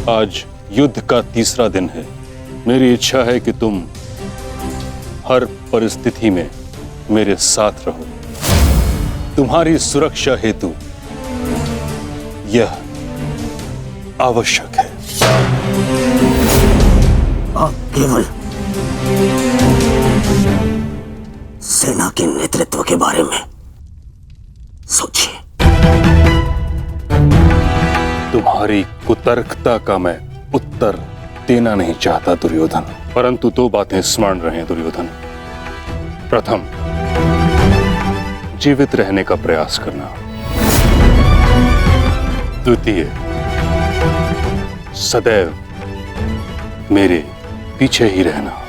आज युद्ध का तीसरा दिन है। मेरी इच्छा है कि तुम हर परिस्थिति में मेरे साथ रहो। तुम्हारी सुरक्षा हेतु यह आवश्यक है। आप केवल सेना के नेतृत्व के बारे में सोचिए। तुम्हारी कुतर्कता का मैं उत्तर देना नहीं चाहता दुर्योधन, परंतु दो बातें स्मरण रहे दुर्योधन। प्रथम, जीवित रहने का प्रयास करना। द्वितीय, सदैव मेरे पीछे ही रहना।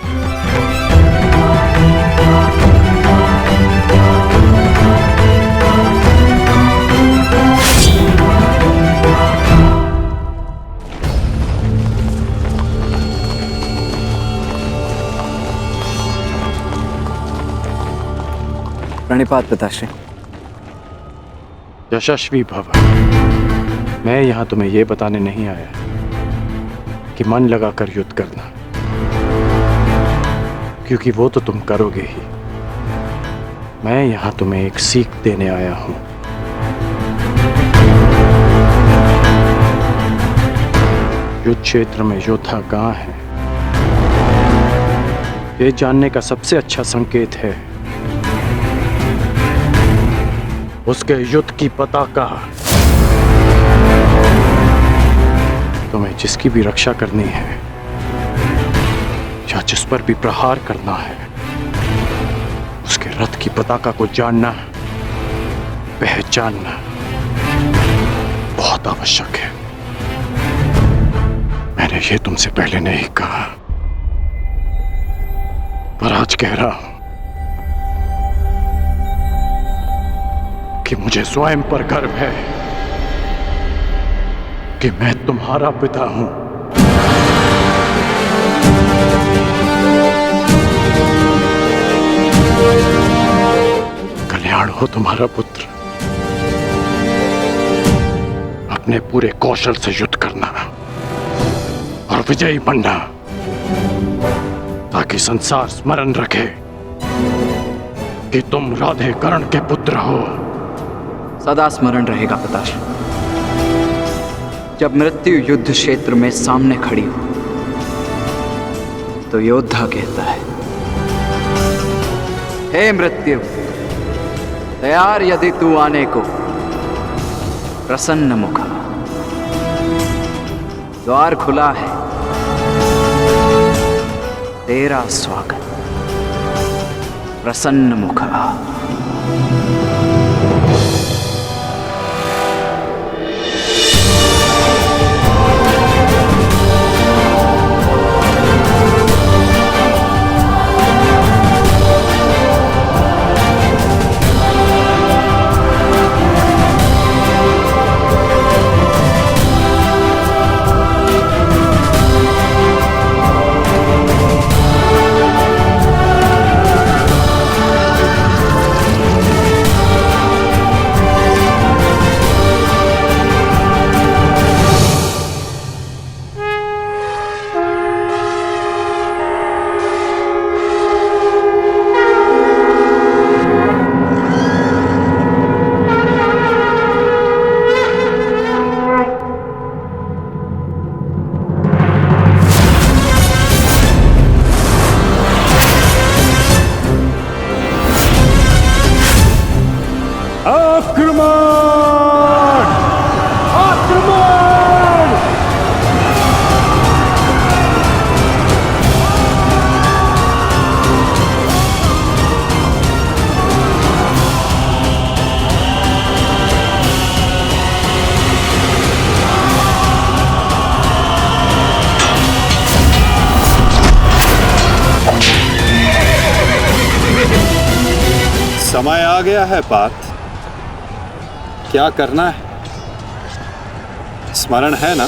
प्रणिपात पिताश्री। यशस्वी भव। मैं यहां तुम्हें यह बताने नहीं आया कि मन लगाकर युद्ध करना, क्योंकि वो तो तुम करोगे ही। मैं यहां तुम्हें एक सीख देने आया हूं। युद्ध क्षेत्र में योद्धा कहां है, ये जानने का सबसे अच्छा संकेत है उसके युद्ध की पताका। तुम्हें जिसकी भी रक्षा करनी है या जिस पर भी प्रहार करना है, उसके रथ की पताका को जानना, पहचानना बहुत आवश्यक है। मैंने ये तुमसे पहले नहीं कहा, पर आज कह रहा हूं कि मुझे स्वयं पर गर्व है कि मैं तुम्हारा पिता हूं। कल्याण हो तुम्हारा पुत्र। अपने पूरे कौशल से युद्ध करना और विजयी बनना, ताकि संसार स्मरण रखे कि तुम राधे कर्ण के पुत्र हो। सदा स्मरण रहेगा पिताश्री। जब मृत्यु युद्ध क्षेत्र में सामने खड़ी हो तो योद्धा कहता है, हे मृत्यु, तैयार यदि तू आने को, प्रसन्न मुखा। द्वार खुला है, तेरा स्वागत, प्रसन्न मुखा। समय आ गया है पार्थ। क्या करना है, स्मरण है ना?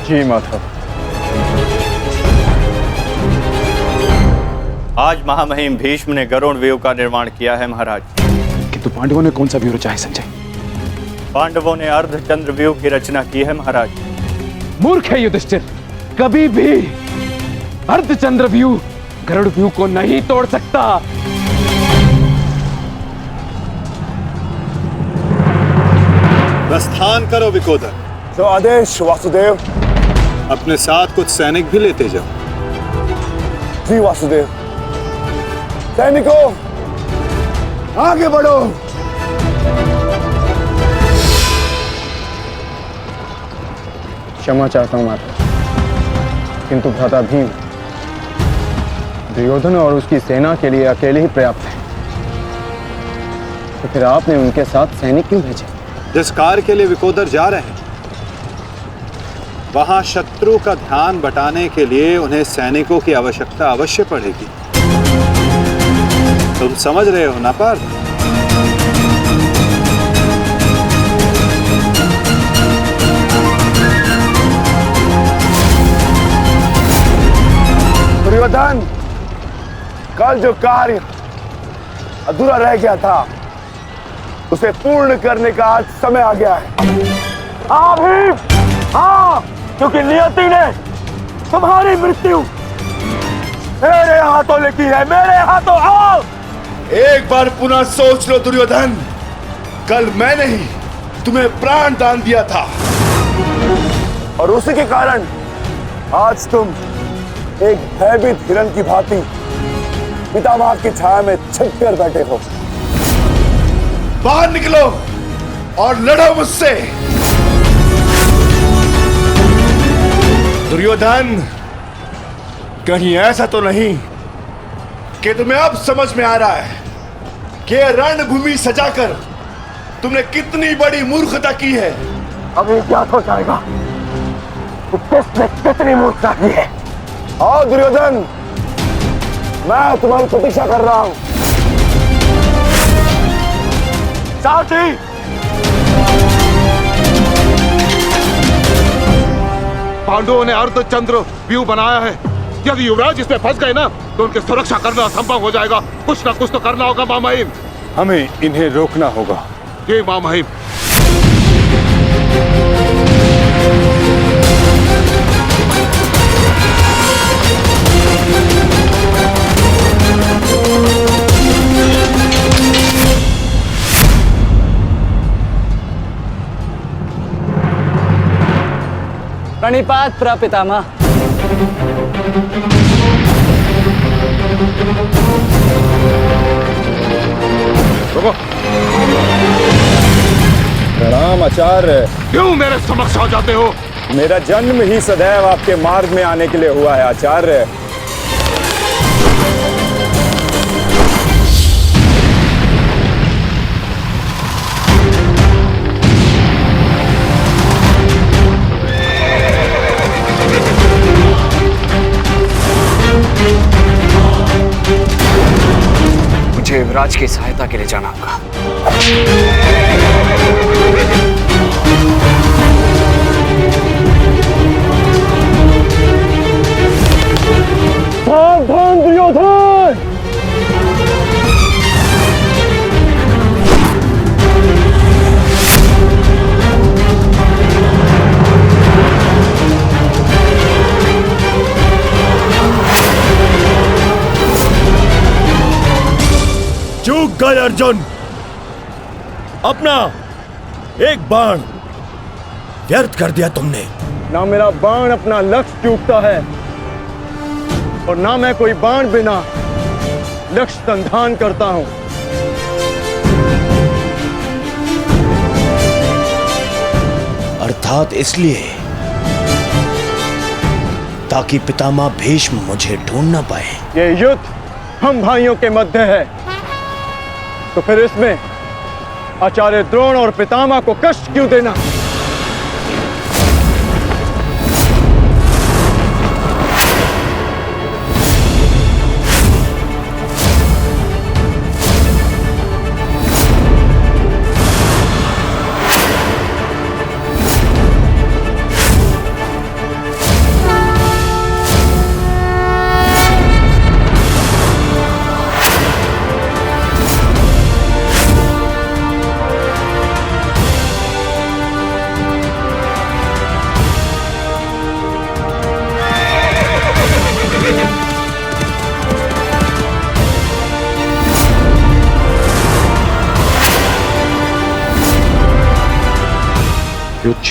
जी माता। आज महामहिम भीष्म ने गरुड़ व्यूह का निर्माण किया है महाराज। तो पांडवों ने कौन सा व्यूह रचा है संजय? पांडवों ने अर्धचंद्र व्यूह की रचना की है महाराज। मूर्ख है युधिष्ठिर, कभी भी अर्धचंद्र व्यूह गरुड़ व्यूह को नहीं तोड़ सकता। प्रस्थान करो विकोदर। जो आदेश वासुदेव। अपने साथ कुछ सैनिक भी लेते जाओ। जी वासुदेव। सैनिकों, आगे बढ़ो। क्षमा चाहता हूं माता, किंतु भ्राता भीम दुर्योधन और उसकी सेना के लिए अकेले ही पर्याप्त है, तो फिर आपने उनके साथ सैनिक क्यों भेजे? जिस कार्य के लिए विकोदर जा रहे हैं वहां शत्रु का ध्यान बटाने के लिए उन्हें सैनिकों की आवश्यकता अवश्य पड़ेगी। तुम समझ रहे हो ना पार्थ? दुर्योधन, कल जो कार्य अधूरा रह गया था उसे पूर्ण करने का आज समय आ गया है। हाँ भीम, हाँ, क्योंकि नियति ने तुम्हारी मृत्यु मेरे हाथों लिखी है, मेरे हाथों। आओ, एक बार पुनः सोच लो दुर्योधन, कल मैंने ही तुम्हें प्राण दान दिया था और उसी के कारण आज तुम एक भयभीत हिरण की भांति पितामह की छाया में छिप कर बैठे हो। बाहर निकलो और लड़ो मुझसे। दुर्योधन, कहीं ऐसा तो नहीं कि तुम्हें अब समझ में आ रहा है कि रणभूमि सजाकर तुमने कितनी बड़ी मूर्खता की है? अभी ज्ञात हो जाएगा कि किसने कितनी मूर्खता की है। आओ दुर्योधन, मैं तुम्हारी प्रतीक्षा कर रहा हूं। साथी, पांडवों ने अर्धचंद्र व्यूह बनाया है। यदि युवराज इसमें फंस गए ना तो उनकी सुरक्षा करना असंभव हो जाएगा। कुछ ना कुछ तो करना होगा मामहिम। हमें इन्हें रोकना होगा। ये मामहिम। प्रणिपात प्रपितामह। प्रणाम आचार्य। क्यों मेरे समक्ष आ जाते हो? मेरा जन्म ही सदैव आपके मार्ग में आने के लिए हुआ है आचार्य। मुझे युवराज की सहायता के लिए जाना होगा। सावधान दुर्योधन! चूक गए अर्जुन, अपना एक बाण व्यर्थ कर दिया तुमने। ना मेरा बाण अपना लक्ष्य चूकता है और ना मैं कोई बाण बिना लक्ष्य संधान करता हूं। अर्थात इसलिए ताकि पितामह भीष्म मुझे ढूंढ न पाए। ये युद्ध हम भाइयों के मध्य है, तो फिर इसमें आचार्य द्रोण और पितामह को कष्ट क्यों देना?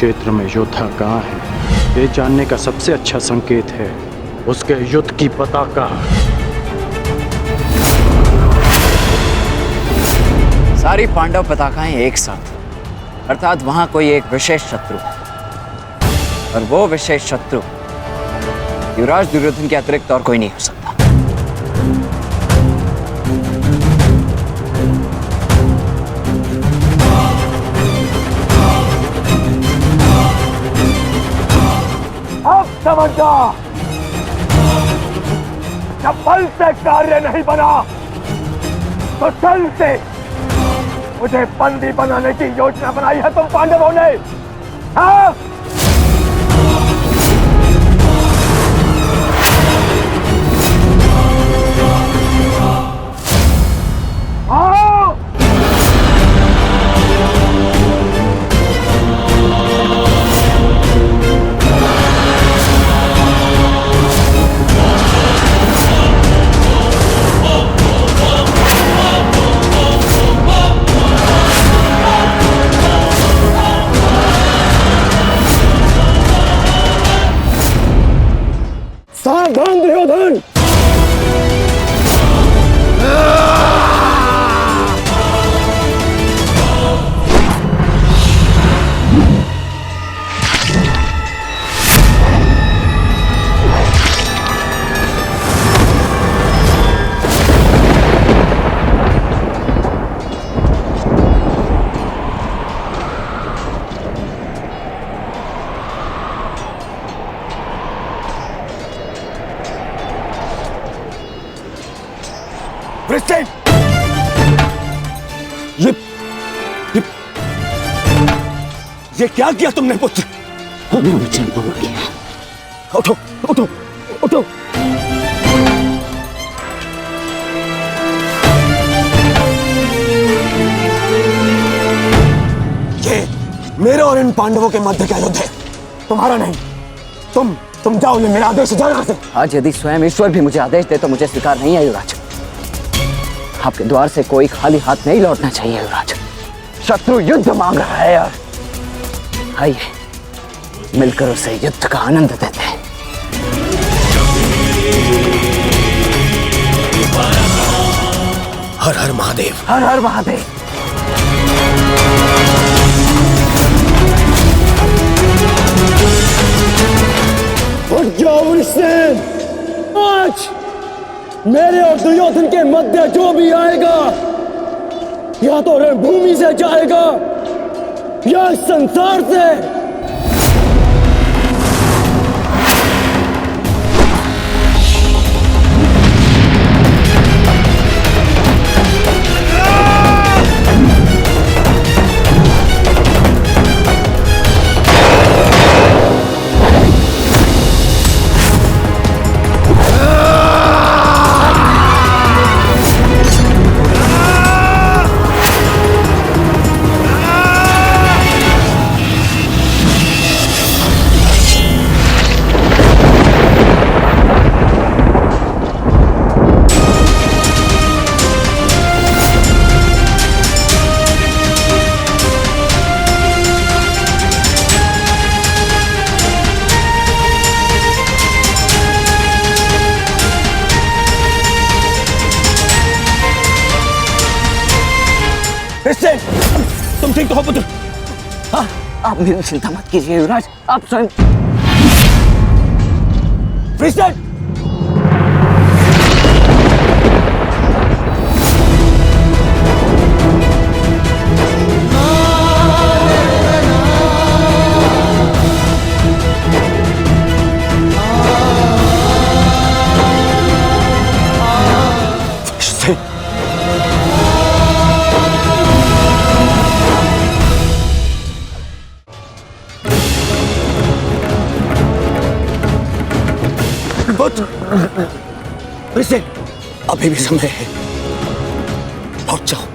क्षेत्र में योद्धा कहाँ है, ये जानने का सबसे अच्छा संकेत है उसके युद्ध की पताका। सारी पांडव पताकाएं एक साथ, अर्थात वहां कोई एक विशेष शत्रु है, और वो विशेष शत्रु युवराज दुर्योधन के अतिरिक्त और कोई नहीं हो सकता। अब समझ जा, जब बल से कार्य नहीं बना तो छल से मुझे बंदी बनाने की योजना बनाई है तुम पांडवों ने। हाँ? आओ! सावधान दुर्योधन! ये क्या किया तुमने पुत्र? उठो उठो उठो। ये मेरे और इन पांडवों के मध्य का युद्ध है, तुम्हारा नहीं। तुम जाओ, ये मेरा आदेश। जाना से आज यदि स्वयं ईश्वर भी मुझे आदेश दे तो मुझे स्वीकार नहीं है युवराज। आपके द्वार से कोई खाली हाथ नहीं लौटना चाहिए युवराज। शत्रु युद्ध मांग रहा है यार। आइए मिलकर उसे युद्ध का आनंद देते हैं। हर हर महादेव, हर हर महादेव। उठ जाओ वृषसेन। आज मेरे और दुर्योधन के मध्य जो भी आएगा या तो रणभूमि से जाएगा या संसार से। तुम ठीक तो हो पुत्र? हाँ? आप मेरी चिंता मत कीजिए युवराज, आप स्वयं। वृषसेन, अभी भी समय है, लौट जाओ।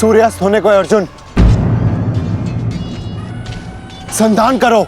सूर्यास्त होने को है अर्जुन। संधान करो।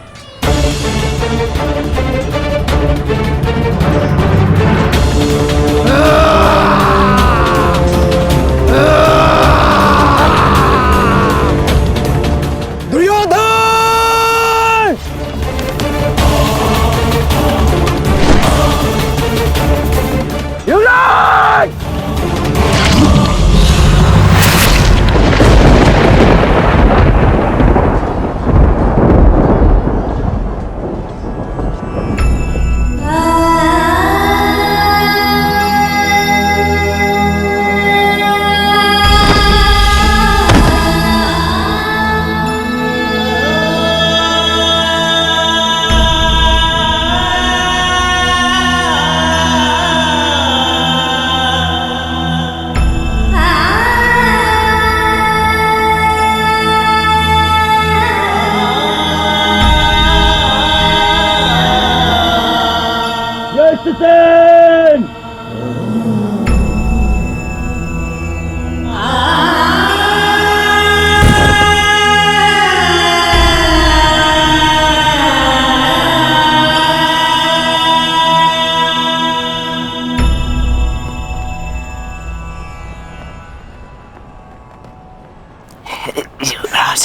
युवराज,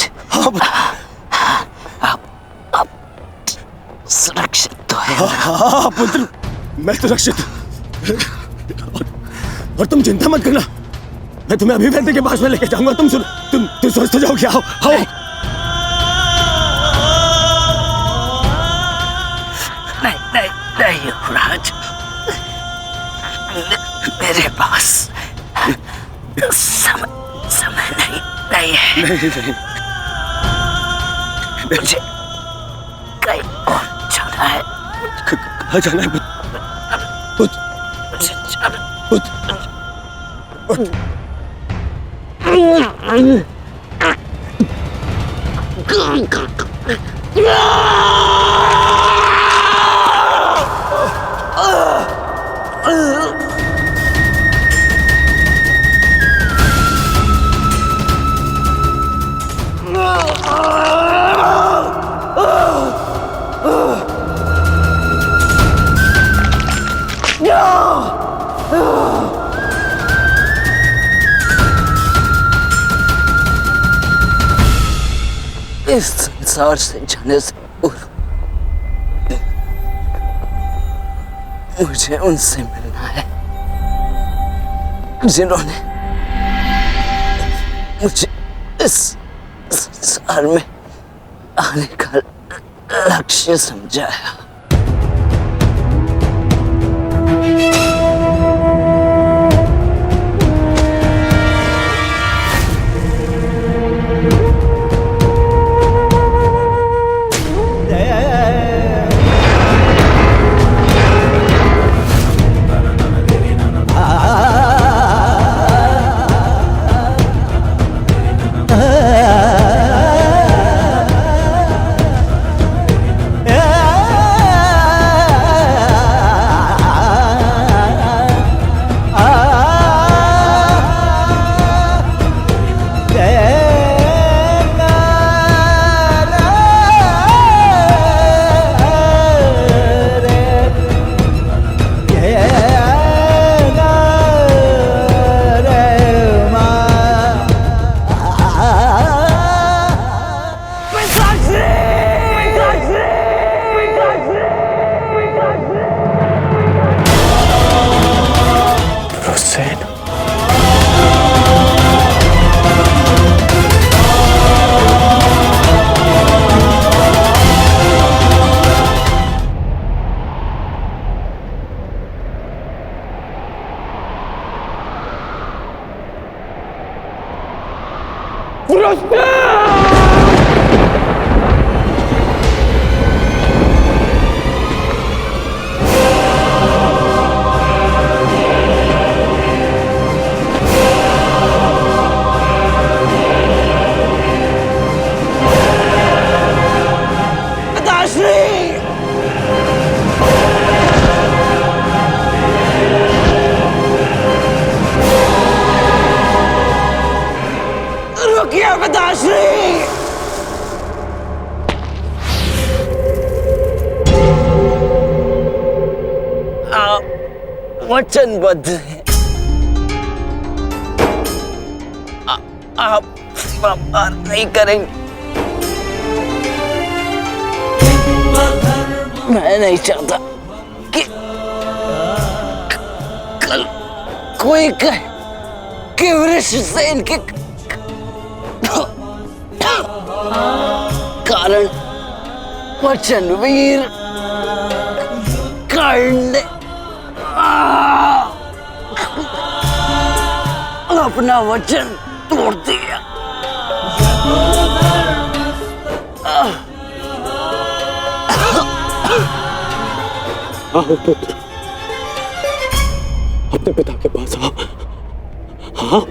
आप सुरक्षित तो है। हाँ पुत्र, मैं सुरक्षित। और तुम चिंता मत करना, मैं तुम्हें अभी वैद्य के पास में लेके जाऊंगा। तुम स्वस्थ हो जाओगे। आओ आओ। नहीं युवराज, मेरे पास समय नहीं है। नहीं। मुझे कहीं और जाना है। कहाँ जाना है पुत्र? मुझे जाना। इस संसार से जाने से पूर्व मुझे उनसे मिलना है जिन्होंने मुझे इस संसार में आने का लक्ष्य समझाया। वचनबद्ध हैं। आप व्यापार नहीं करेंगे। मैं नहीं चाहता कि कल कोई कहे कि वृषसेन के कारण वचनवीर कर्ण ने अपना वचन तोड़ दिया। आओ पुत्र, अपने पिता के पास आओ। हाँ,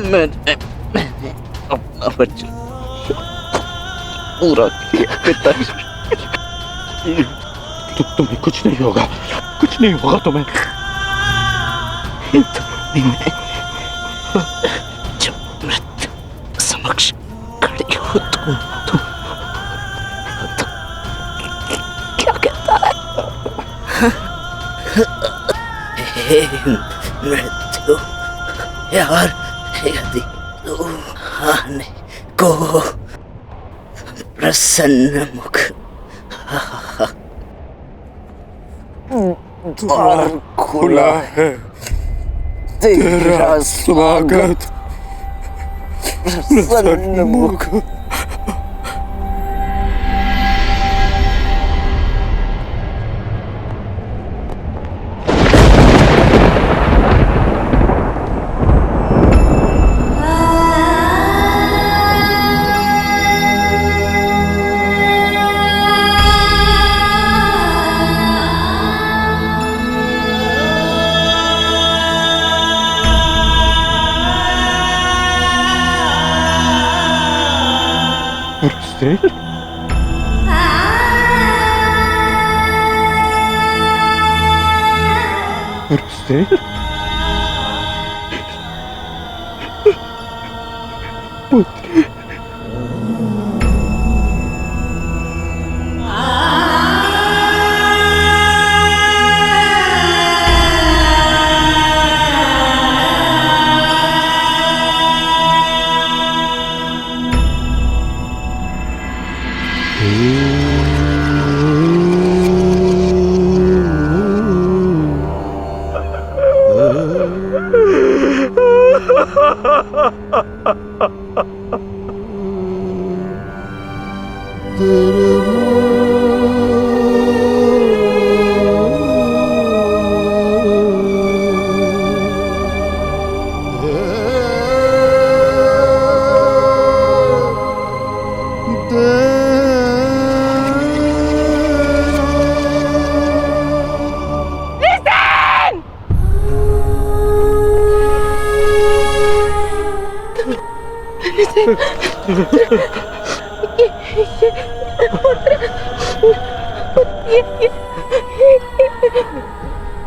मैंने अपना वचन पूरा किया पिताजी। तुम्हें कुछ नहीं होगा, कुछ नहीं होगा तुम्हें। जब मृत्यु समक्ष खड़ी हो तुम क्या कहता है? हे मृत्यु यार, यदि तू आने को प्रसन्न मुख द्वार खुला है, तेरा स्वागत प्रसन्न मुख।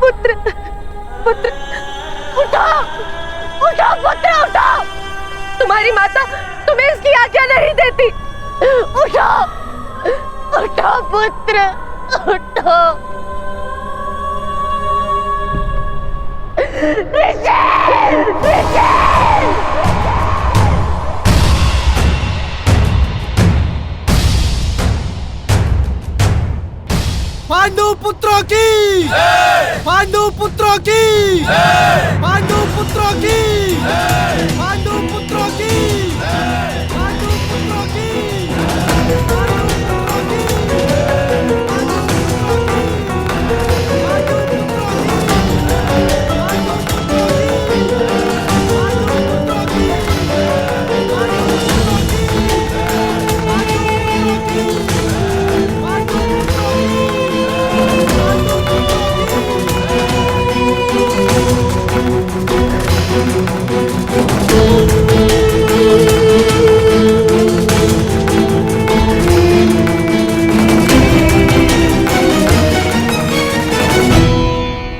पुत्र पुत्र उठो उठो पुत्र उठो, तुम्हारी माता तुम्हें इसकी आज्ञा नहीं देती। उठो उठो पुत्र उठो। ऋषि ऋषि पांडु पुत्रों की पांडु पुत्रों की पांडु पुत्रों की पांडु पुत्रों की पांडु पुत्रों की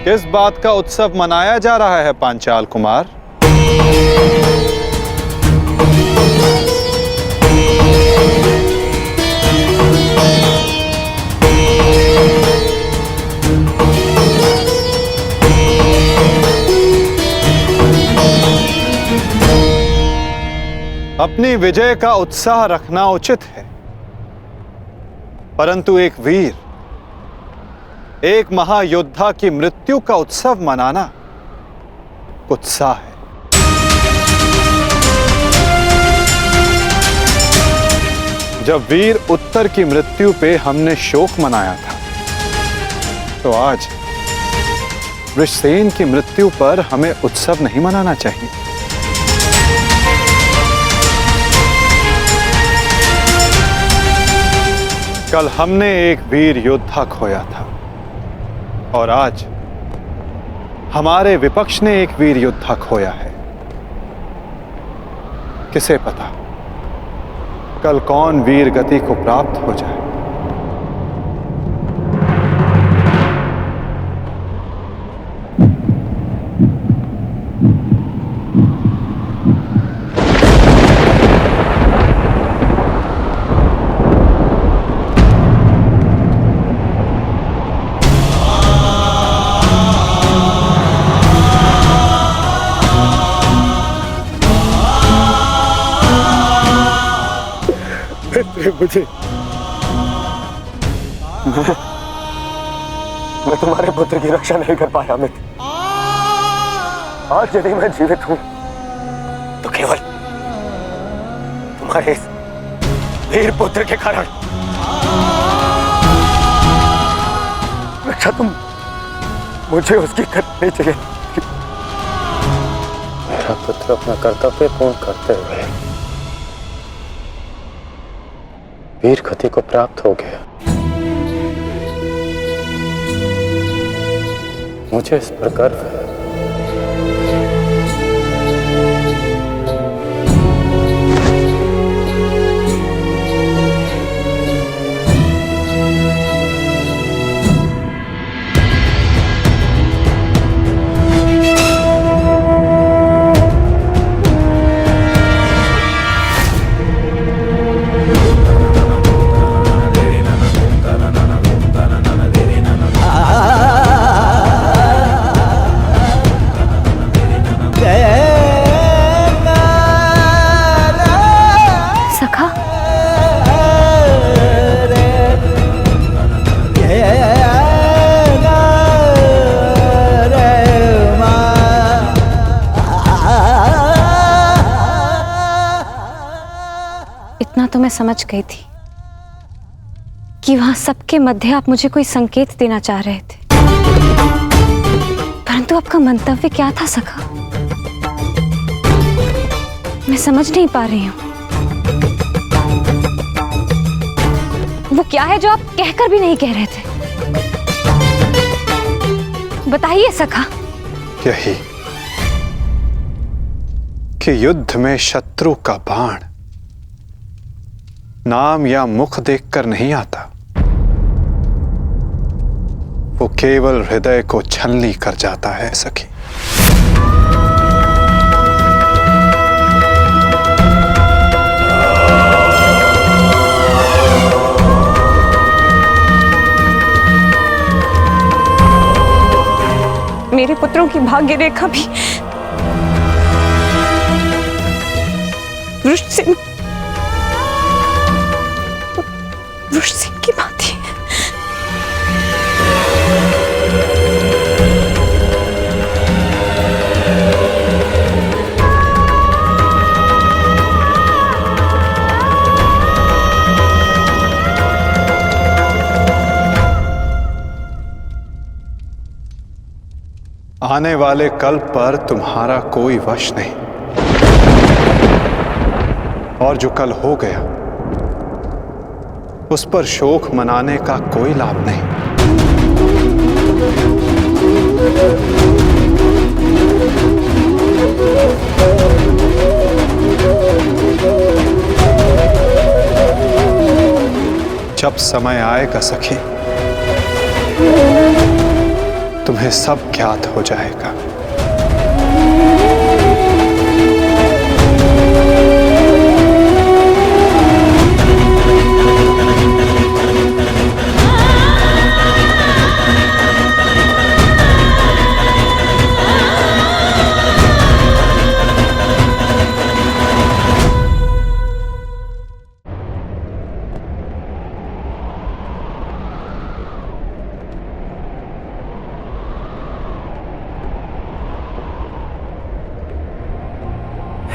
किस बात का उत्सव मनाया जा रहा है पांचाल कुमार? अपनी विजय का उत्साह रखना उचित है, परंतु एक वीर, एक महायोद्धा की मृत्यु का उत्सव मनाना कुत्सा है। जब वीर उत्तर की मृत्यु पे हमने शोक मनाया था, तो आज वृषसेन की मृत्यु पर हमें उत्सव नहीं मनाना चाहिए। कल हमने एक वीर योद्धा खोया था और आज हमारे विपक्ष ने एक वीर योद्धा खोया है। किसे पता कल कौन वीर गति को प्राप्त हो जाए। मुझे मैं तुम्हारे पुत्र की रक्षा नहीं कर पाया अमित। आज यदि मैं जीवित हूं तो केवल तुम्हारे इस वीर पुत्र के कारण। रक्षा तुम मुझे उसकी करनी चाहिए। मेरा पुत्र अपना कर्तव्य पूर्ण करते हुए वीर गति को प्राप्त हो गया। मुझे इस पर गर्व है। तो मैं समझ गई थी कि वहां सबके मध्य आप मुझे कोई संकेत देना चाह रहे थे, परंतु आपका मंतव्य क्या था सखा? मैं समझ नहीं पा रही हूं। वो क्या है जो आप कहकर भी नहीं कह रहे थे? बताइए सखा। यही कि युद्ध में शत्रु का बाण नाम या मुख देखकर नहीं आता, वो केवल हृदय को छलनी कर जाता है सखी। मेरे पुत्रों की भाग्य रेखा भी वृषसेन की भांति है। आने वाले कल पर तुम्हारा कोई वश नहीं, और जो कल हो गया उस पर शोक मनाने का कोई लाभ नहीं। जब समय आएगा सखी, तुम्हें सब ज्ञात हो जाएगा।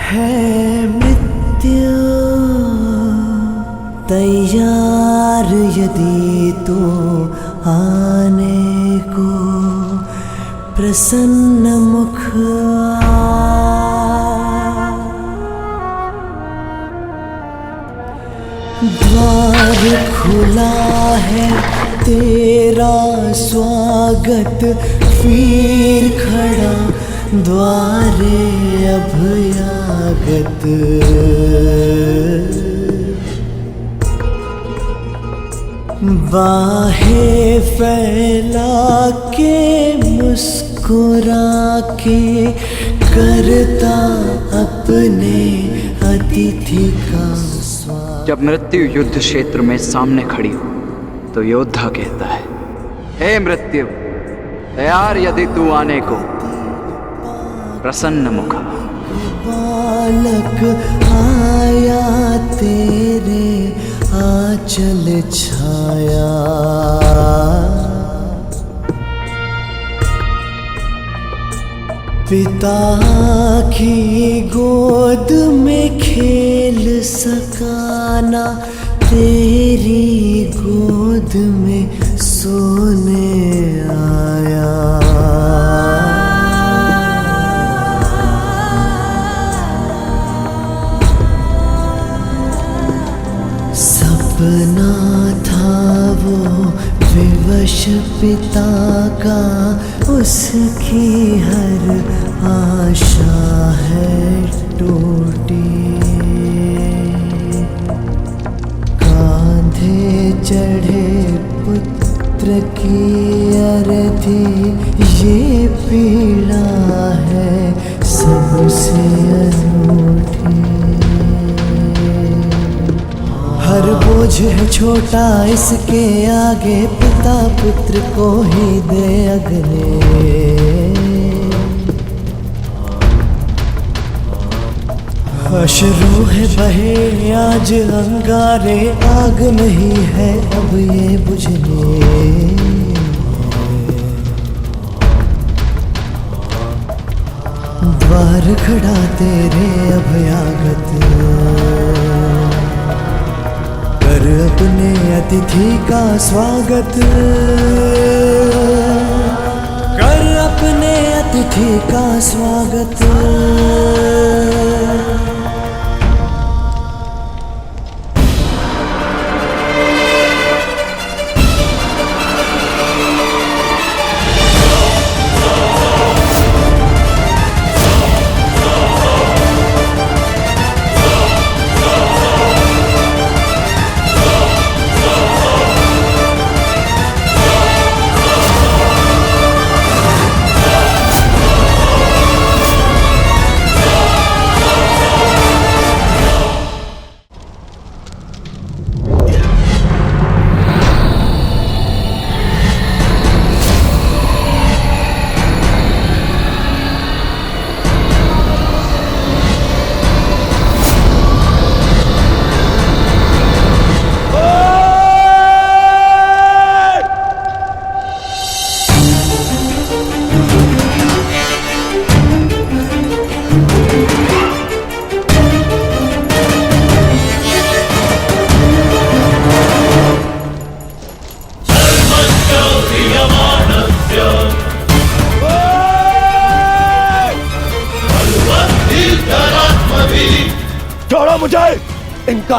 है मृत्यु तैयार यदि तो आने को, प्रसन्न मुख द्वार खुला है तेरा स्वागत, वीर खड़ा द्वारे अभयागत। बाहें फैला के मुस्कुरा के करता अपने अतिथि का स्वागत। जब मृत्यु युद्ध क्षेत्र में सामने खड़ी हो तो योद्धा कहता है, हे मृत्यु, तैयार यदि तू आने को, प्रसन्न मुख। बालक आया तेरे आंचल छाया, पिता की गोद में खेल सकाना, तेरी गोद में सोने आया। सपना था वो विवश पिता का, उसकी हर आशा है टूटी। कांधे चढ़े पुत्र की अर्थी, ये पीड़ा है सबसे अनूठी। हर बोझ है छोटा इसके आगे, पिता पुत्र को ही दे अगले। अश्रु है बहे आज अंगारे, आग नहीं है अब ये बुझने। द्वार खड़ा तेरे अभयागत, कर अपने अतिथि का स्वागत। कर अपने अतिथि का स्वागत।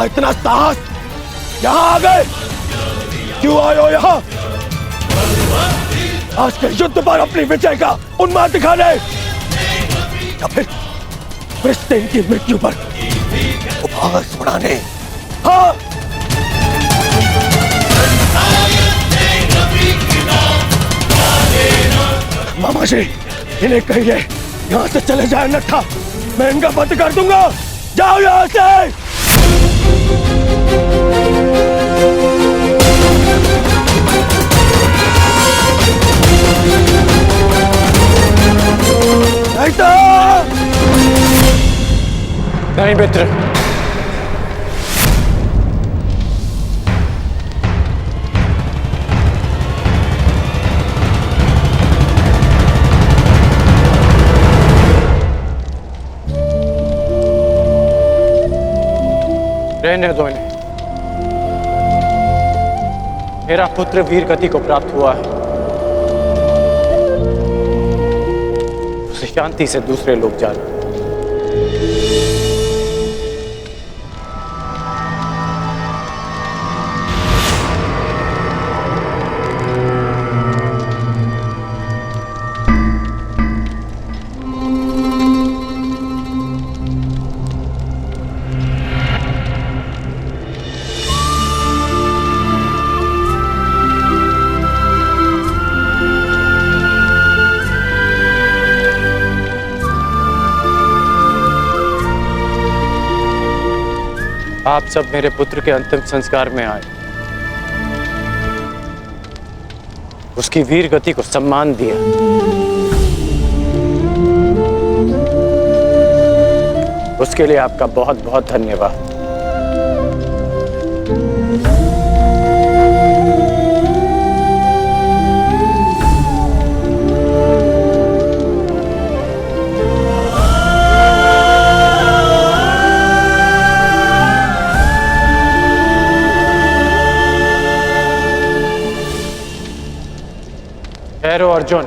इतना साहस? यहाँ आ गए? क्यों आए हो यहाँ? आज के युद्ध पर अपनी विजय का उन्माद दिखाने, या फिर क्रिस्टिन की मृत्यु पर उपहास उड़ाने? हाँ, मामा जी, इन्हें कहिए यहाँ से चले जाए अन्यथा मैं इनका बंद कर दूंगा। जाओ यहाँ से। नहीं मित्र, रहने दो इन्हें। मेरा पुत्र वीर गति को प्राप्त हुआ है, उसे शांति से दूसरे लोग जाने। आप सब मेरे पुत्र के अंतिम संस्कार में आए, उसकी वीर गति को सम्मान दिया। उसके लिए आपका बहुत बहुत धन्यवाद। ठहरो अर्जुन,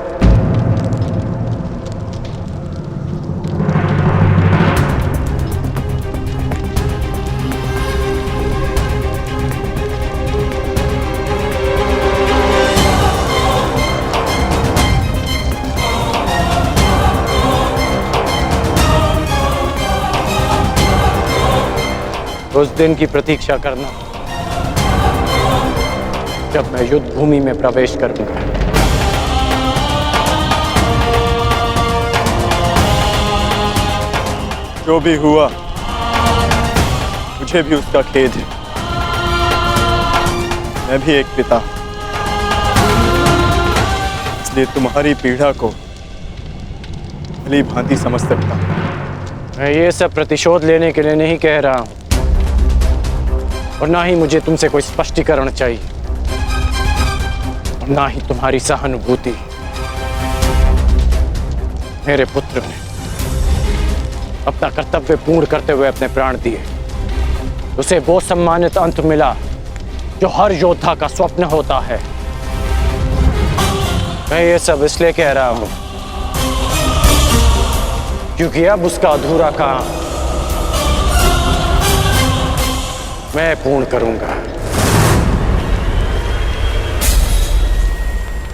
उस दिन की प्रतीक्षा करना जब मैं युद्ध भूमि में प्रवेश करूंगा। जो भी हुआ मुझे भी उसका खेद है। मैं भी एक पिता, इसलिए तुम्हारी पीड़ा को भली भांति समझ सकता हूं। मैं ये सब प्रतिशोध लेने के लिए नहीं कह रहा हूं, और ना ही मुझे तुमसे कोई स्पष्टीकरण चाहिए, और ना ही तुम्हारी सहानुभूति। मेरे पुत्र ने अपना कर्तव्य पूर्ण करते हुए अपने प्राण दिए, उसे वो सम्मानित अंत मिला जो हर योद्धा का स्वप्न होता है। मैं ये सब इसलिए कह रहा हूं क्योंकि अब उसका अधूरा काम मैं पूर्ण करूंगा।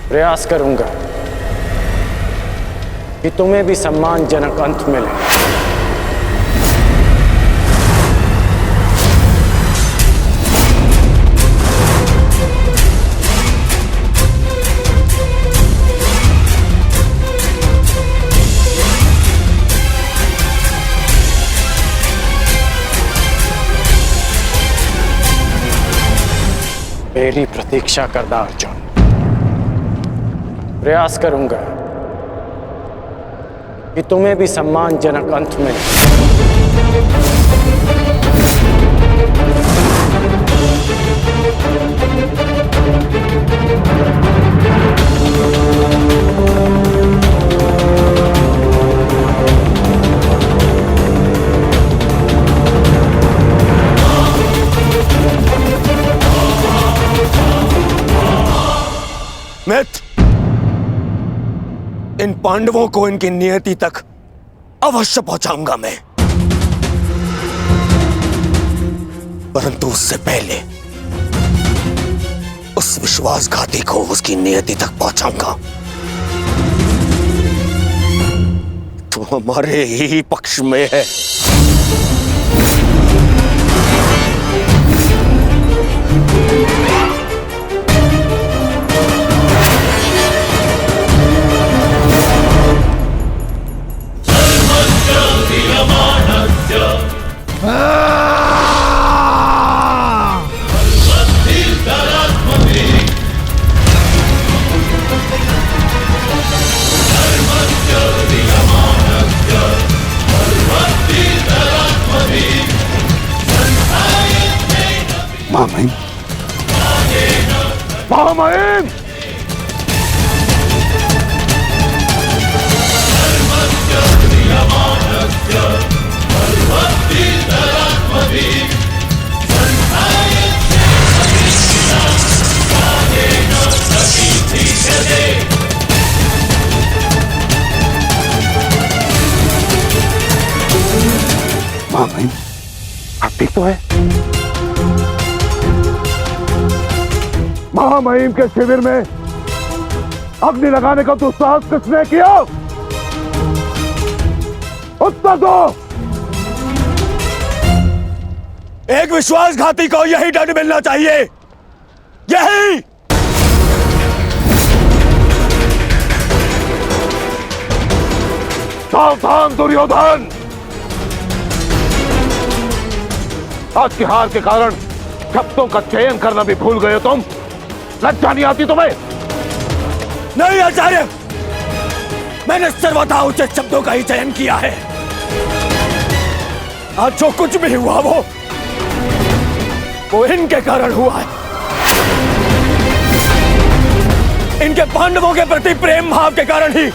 प्रयास करूंगा कि तुम्हें भी सम्मानजनक अंत मिले। मेरी प्रतीक्षा करना अर्जुन, प्रयास करूंगा कि तुम्हें भी सम्मानजनक अंत मिले। मित्र, इन पांडवों को इनकी नियति तक अवश्य पहुंचाऊंगा मैं। परंतु उससे पहले उस विश्वासघाती को उसकी नियति तक पहुंचाऊंगा। तू हमारे ही पक्ष में है। महामहिम, महामहिम, महामहिम, आप ठीक तो है? महामहिम के शिविर में अग्नि लगाने का दुस्साहस किसने किया? उत्तर दो। एक विश्वासघाती को यही दंड मिलना चाहिए, यही। सावधान दुर्योधन, आज की हार के कारण शब्दों का चयन करना भी भूल गए तुम। लज्जा नहीं आती तुम्हें? नहीं आचार्य, मैंने सर्वथा उचित शब्दों का ही चयन किया है। आज जो कुछ भी हुआ वो इनके कारण हुआ है। इनके पांडवों के प्रति प्रेम भाव के कारण ही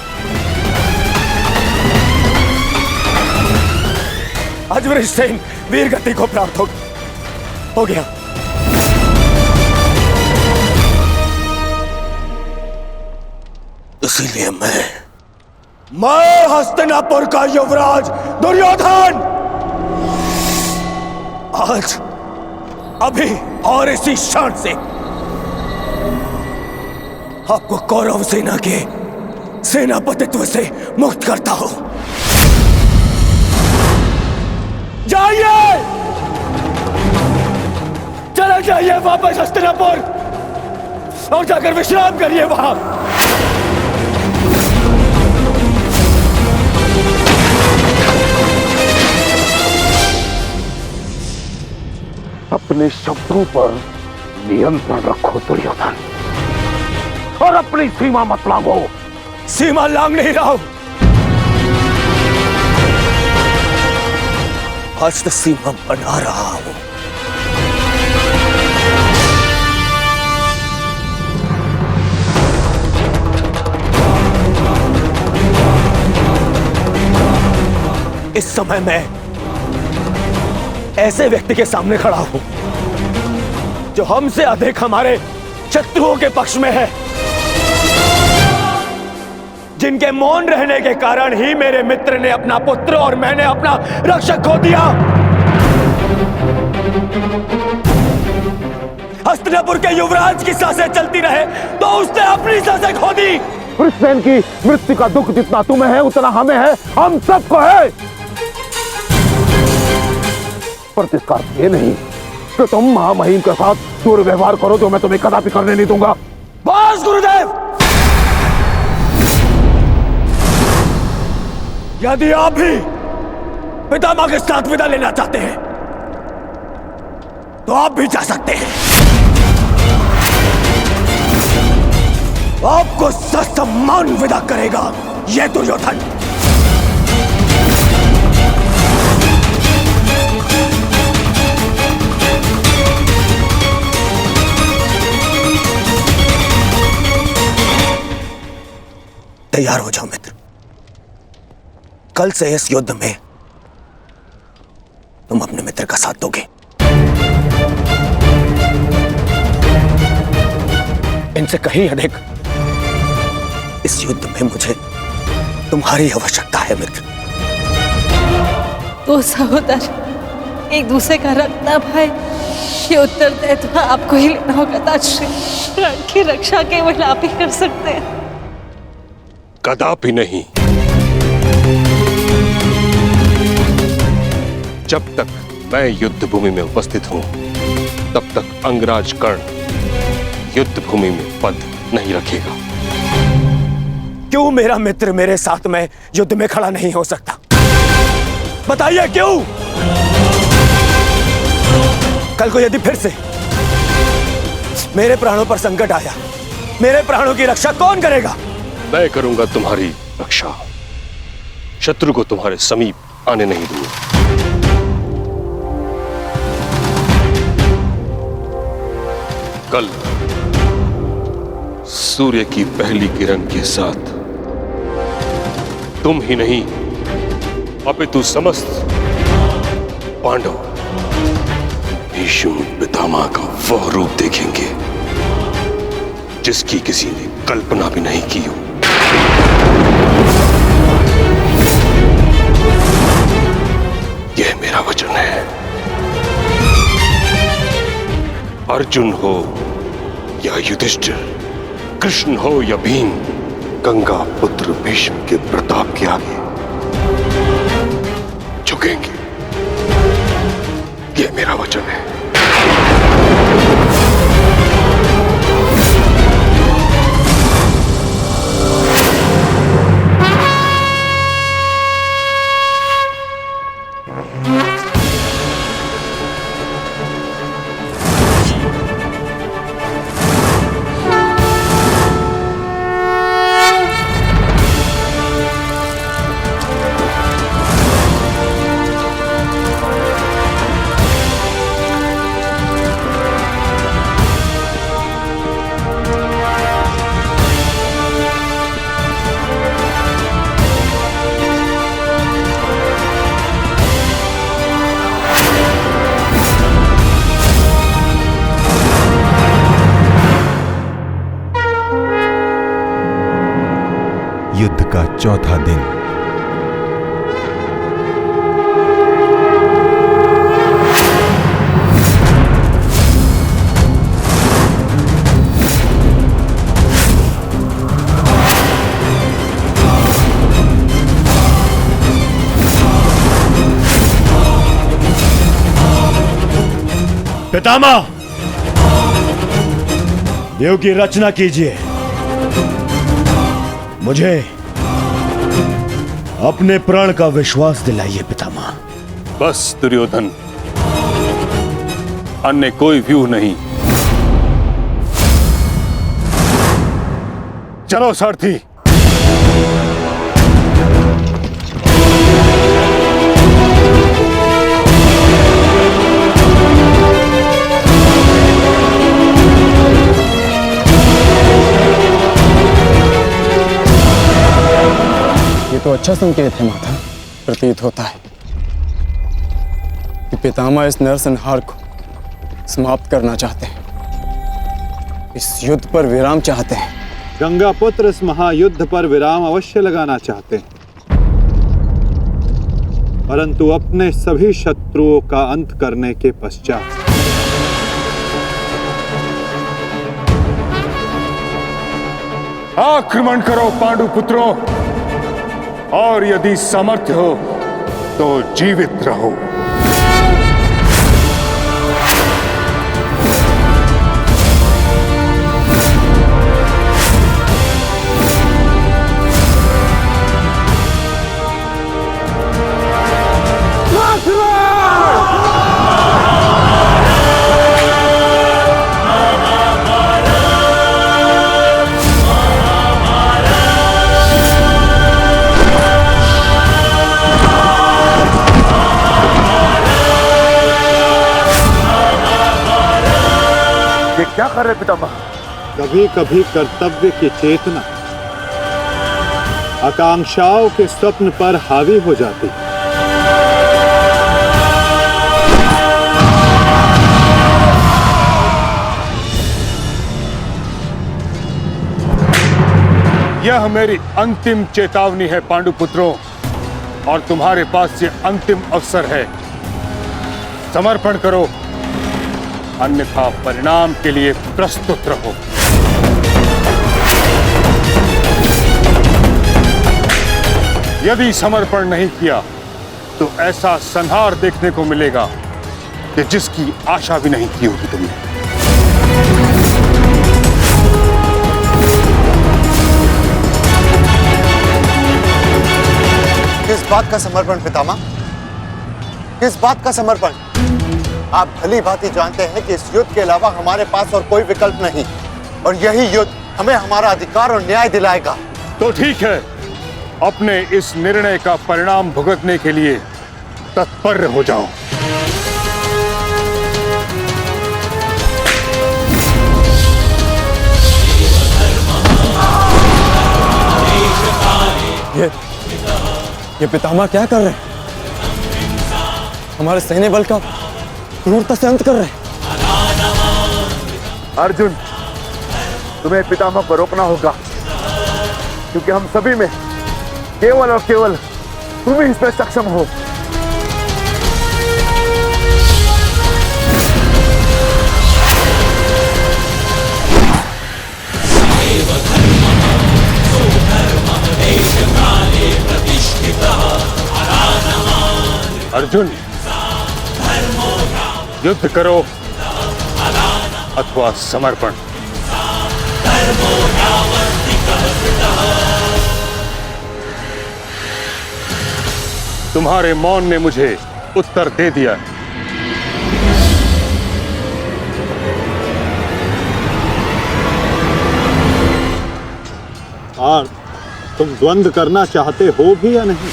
आज वृषसेन वीर गति को प्राप्त हो गया। इसीलिए मैं हस्तिनापुर का युवराज दुर्योधन आज अभी और इसी क्षण से आपको कौरव सेना के सेनापतित्व से मुक्त करता हूं। जाइए, चले जाइए वापस हस्तिनापुर और जाकर विश्राम करिए वहां। अपने शब्दों पर नियंत्रण रखो दुर्योधन, और अपनी सीमा मत लांघो। सीमा लांघ नहीं रहा हूं, आज तो सीमा बना रहा हूं। इस समय मैं ऐसे व्यक्ति के सामने खड़ा हूं जो हमसे अधिक हमारे शत्रुओं के पक्ष में है, जिनके मौन रहने के कारण ही मेरे मित्र ने अपना पुत्र और मैंने अपना रक्षक खो दिया। हस्तिनापुर के युवराज की सांसें चलती रहे तो उसने अपनी सांसें खो दी। वृषसेन की मृत्यु का दुख जितना तुम्हें है उतना हमें है, हम सबको है। पर इसका अर्थ ये नहीं कि तुम महामहिम के साथ दुर्व्यवहार करो, जो मैं तुम्हें कदापि करने नहीं दूंगा। बस गुरुदेव, यदि आप भी पितामह के साथ विदा लेना चाहते हैं तो आप भी जा सकते हैं। आपको ससम्मान विदा करेगा यह दुर्योधन। तैयार हो जाओ मित्र, कल से इस युद्ध में तुम अपने मित्र का साथ दोगे। इनसे कहीं अधिक इस युद्ध में मुझे तुम्हारी आवश्यकता है मित्र। ओ सहोदर, एक दूसरे का रक्त ना भाई, ये उत्तरदायित्व आपको ही लेना होगा ताजश्री। प्राण की रक्षा केवल आप ही कर सकते हैं। कदापि नहीं। जब तक मैं युद्ध भूमि में उपस्थित हूं, तब तक अंगराज कर्ण युद्ध भूमि में पद नहीं रखेगा। क्यों मेरा मित्र मेरे साथ में युद्ध में खड़ा नहीं हो सकता? बताइए क्यों? कल को यदि फिर से मेरे प्राणों पर संकट आया, मेरे प्राणों की रक्षा कौन करेगा? मैं करूंगा तुम्हारी रक्षा। शत्रु को तुम्हारे समीप आने नहीं दूंगा। कल सूर्य की पहली किरण के साथ तुम ही नहीं, अपितु समस्त पांडव भीष्म पितामह का वह रूप देखेंगे जिसकी किसी ने कल्पना भी नहीं की हो। यह मेरा वचन है। अर्जुन हो या युधिष्ठिर, कृष्ण हो या भीम, गंगा पुत्र भीष्म के प्रताप के आगे झुकेंगे। यह मेरा वचन है। युद्ध का चौथा दिन। पितामह, देव की रचना कीजिए। मुझे अपने प्राण का विश्वास दिलाइए पितामह। बस दुर्योधन, अन्य कोई व्यूह नहीं। चलो सारथी। तो अच्छा संकेत है माता। प्रतीत होता है कि पितामह इस नरसंहार को समाप्त करना चाहते हैं, इस युद्ध पर विराम चाहते हैं। गंगा पुत्र इस महायुद्ध पर विराम अवश्य लगाना चाहते हैं, परंतु अपने सभी शत्रुओं का अंत करने के पश्चात। आक्रमण करो पांडु पुत्रों, और यदि सामर्थ्य हो तो जीवित रहो। क्या कर रहे पितामह? कभी कभी कर्तव्य की चेतना आकांक्षाओं के स्वप्न पर हावी हो जाती है। यह मेरी अंतिम चेतावनी है पांडुपुत्रों, और तुम्हारे पास ये अंतिम अवसर है समर्पण करो, अन्यथा परिणाम के लिए प्रस्तुत रहो। यदि समर्पण नहीं किया तो ऐसा संहार देखने को मिलेगा कि जिसकी आशा भी नहीं की होगी तुमने। किस बात का समर्पण पितामह? किस बात का समर्पण? आप भली भांति जानते हैं कि इस युद्ध के अलावा हमारे पास और कोई विकल्प नहीं, और यही युद्ध हमें हमारा अधिकार और न्याय दिलाएगा। तो ठीक है, अपने इस निर्णय का परिणाम भुगतने के लिए तत्पर हो जाओ। ये पितामह क्या कर रहे हैं? हमारे सैन्य बल का क्रूरता से अंत कर रहे हैं। अर्जुन, तुम्हें पितामह को रोकना होगा, क्योंकि हम सभी में केवल और केवल तुम ही इसमें सक्षम हो। अर्जुन, युद्ध करो अथवा समर्पण। तुम्हारे मौन ने मुझे उत्तर दे दिया। और तुम द्वंद्व करना चाहते हो भी या नहीं?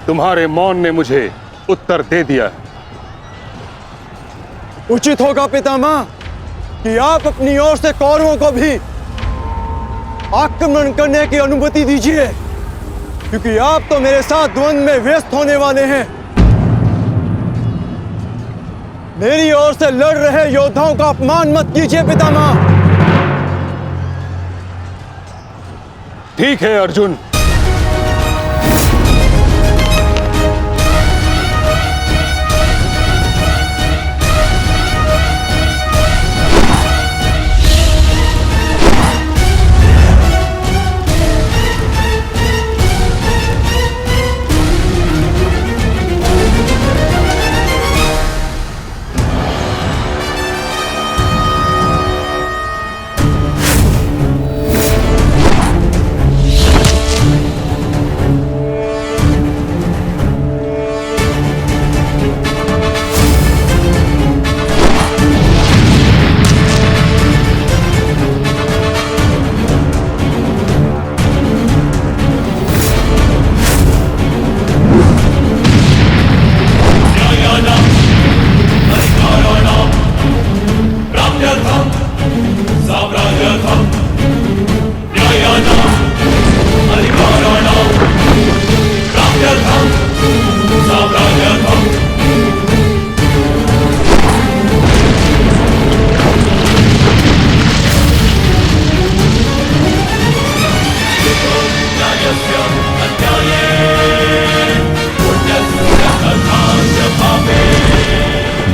तुम्हारे मौन ने मुझे उत्तर दे दिया। उचित होगा पितामह कि आप अपनी ओर से कौरवों को भी आक्रमण करने की अनुमति दीजिए, क्योंकि आप तो मेरे साथ द्वंद्व में व्यस्त होने वाले हैं। मेरी ओर से लड़ रहे योद्धाओं का अपमान मत कीजिए पितामह। ठीक है अर्जुन,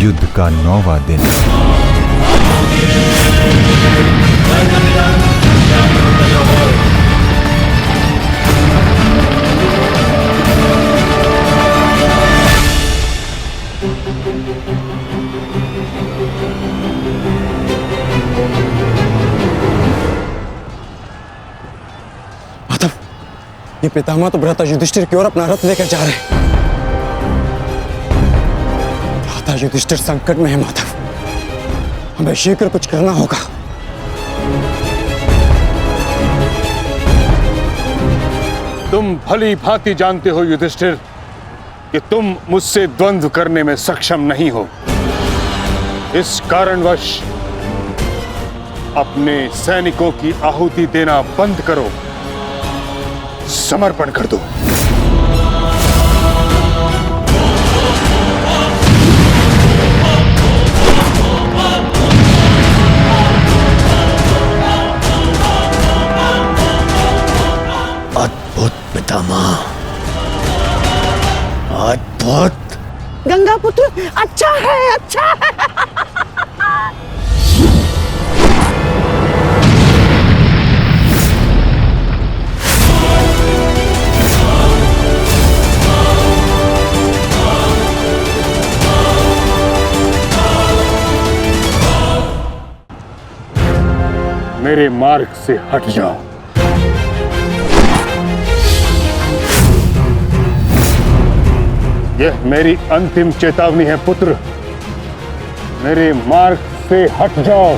युद्ध का 9वां दिन। माधव, ये पितामह तो भ्राता युधिष्ठिर की ओर अपना रथ लेकर जा रहे हैं। भ्राता युधिष्ठिर संकट में है माधव, हमें शीघ्र कुछ करना होगा। तुम भली भांति जानते हो युधिष्ठिर कि तुम मुझसे द्वंद्व करने में सक्षम नहीं हो। इस कारणवश अपने सैनिकों की आहुति देना बंद करो, समर्पण कर दो। मेरे मार्ग से हट जाओ। यह मेरी अंतिम चेतावनी है पुत्र, मेरे मार्ग से हट जाओ।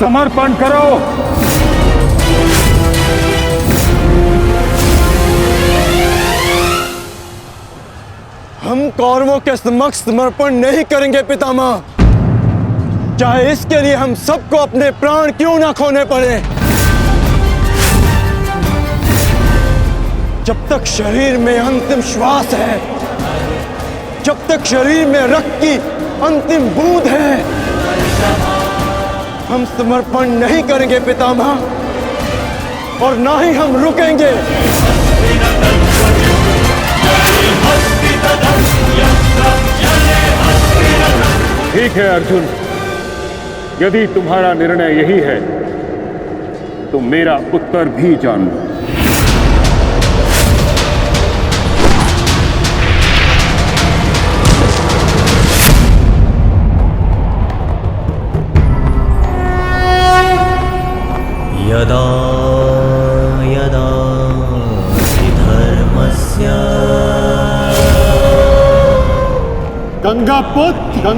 समर्पण करो। हम कौरवों के समक्ष समर्पण नहीं करेंगे पितामह, चाहे इसके लिए हम सबको अपने प्राण क्यों ना खोने पड़े। जब तक शरीर में अंतिम श्वास है, जब तक शरीर में रक्त की अंतिम बूंद है, हम समर्पण नहीं करेंगे पितामह, और ना ही हम रुकेंगे। ठीक है अर्जुन, यदि तुम्हारा निर्णय यही है तो मेरा उत्तर भी जान लो। यदा यदा हि धर्मस्य गंगापुत्र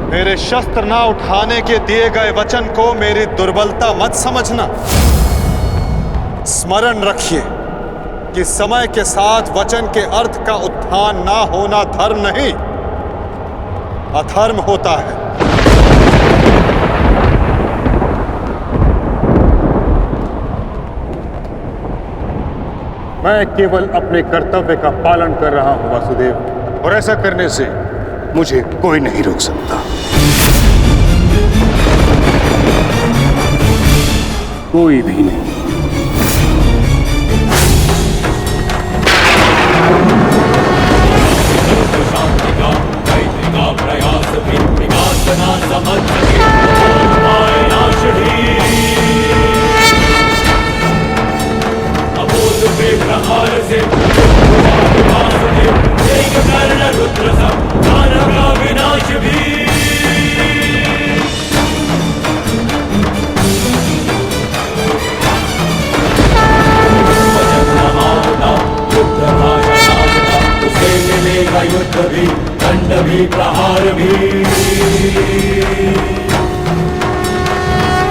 मेरे शस्त्र ना उठाने के दिए गए वचन को मेरी दुर्बलता मत समझना। स्मरण रखिए कि समय के साथ वचन के अर्थ का उत्थान ना होना धर्म नहीं, अधर्म होता है। मैं केवल अपने कर्तव्य का पालन कर रहा हूं वासुदेव, और ऐसा करने से मुझे कोई नहीं रोक सकता। कोई भी नहीं। युद्ध भी, दंड भी, प्रहार भी,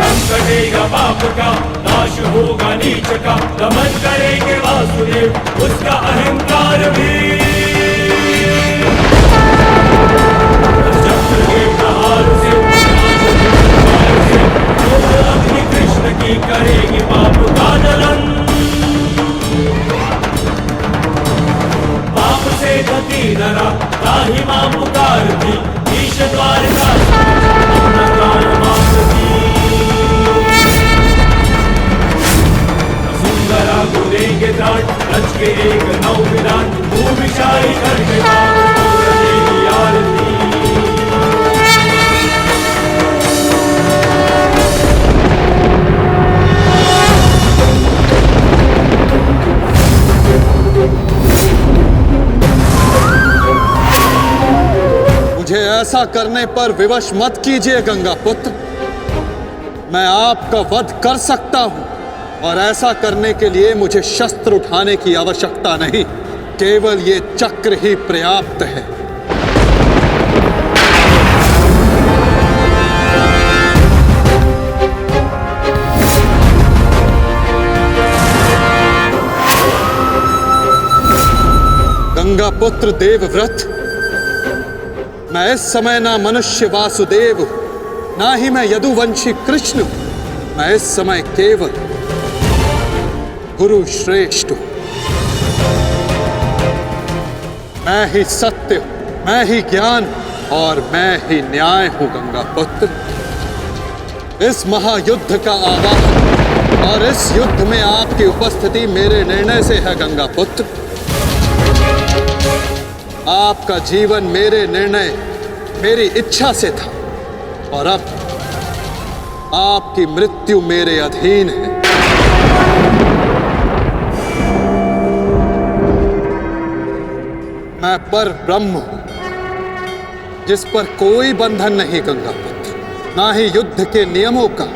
दम कटेगा पाप का, नाश होगा नीच का, दमन करेंगे वासुदेव उसका अहंकार भी। चक्र के प्रहार से, अग्नि कृष्ण की करेगी पाप का दलन। पाप से गति नरा ताहि मां पुकारती, ईश द्वारका अपना प्राण मांगती। सुंदरा को देंगे त्राण, रच के एक नौ विधान, भूमिशाई करके देगी आरती। मुझे ऐसा करने पर विवश मत कीजिए गंगा पुत्र। मैं आपका वध कर सकता हूं, और ऐसा करने के लिए मुझे शस्त्र उठाने की आवश्यकता नहीं, केवल ये चक्र ही पर्याप्त है। गंगा पुत्र देवव्रत, मैं इस समय ना मनुष्य वासुदेव, ना ही मैं यदुवंशी कृष्ण, मैं इस समय केवल गुरु श्रेष्ठ हूं। मैं ही सत्य हूं, मैं ही ज्ञान और मैं ही न्याय हूं गंगा पुत्र। इस महायुद्ध का आवाहन और इस युद्ध में आपकी उपस्थिति मेरे निर्णय से है गंगा पुत्र। आपका जीवन मेरे निर्णय, मेरी इच्छा से था और अब आपकी मृत्यु मेरे अधीन है। मैं पर ब्रह्म हूं, जिस पर कोई बंधन नहीं गंगा पुत्र, ना ही युद्ध के नियमों का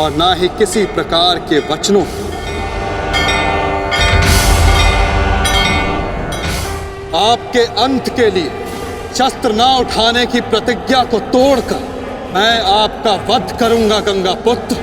और ना ही किसी प्रकार के वचनों का। आपके अंत के लिए शस्त्र ना उठाने की प्रतिज्ञा को तोड़कर मैं आपका वध करूंगा गंगा पुत्र।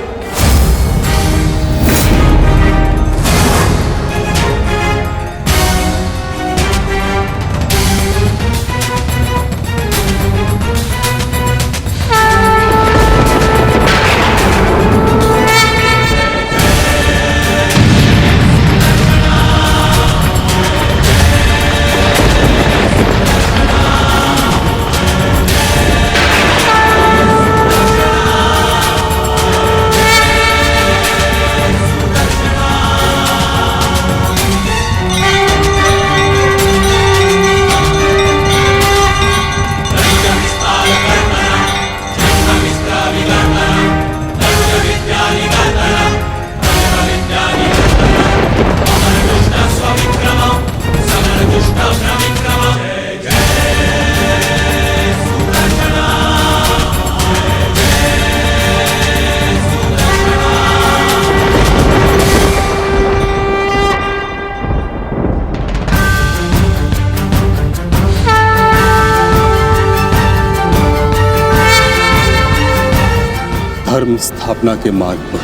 धर्म स्थापना के मार्ग पर